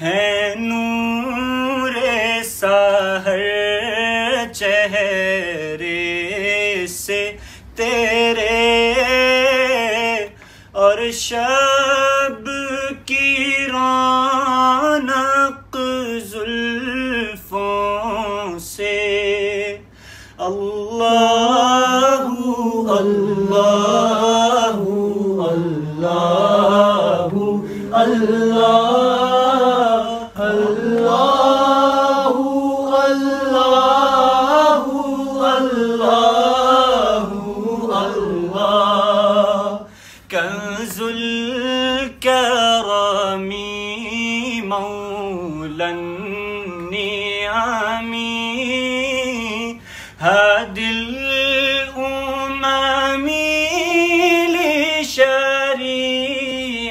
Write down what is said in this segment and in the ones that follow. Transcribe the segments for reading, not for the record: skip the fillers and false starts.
है नूर सहर चेहरे से तेरे और शब की रौनक जुल्फों से अल्लाहु अल्लाहु अल्लाहु अल्लाह कंजुल करमी मौलन नियामी हादिल उमामी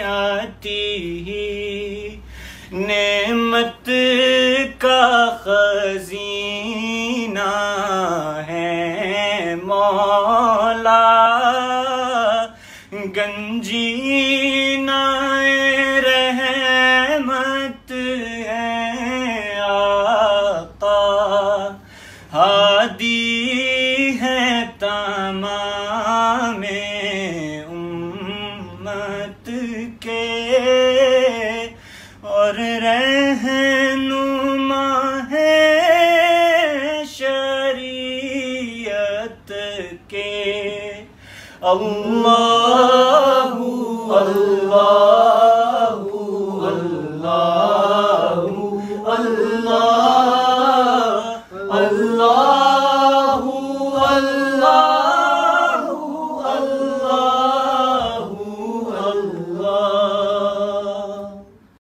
लिशरीअतिही नेमत का खजीना है मौला गंजीनाए रहमत है आका हादी है तमामे उम्मत के और रहनुमा है शरीयत के अल्लाहु अल्लाहु अल्लाहु अल्लाह अल्लाह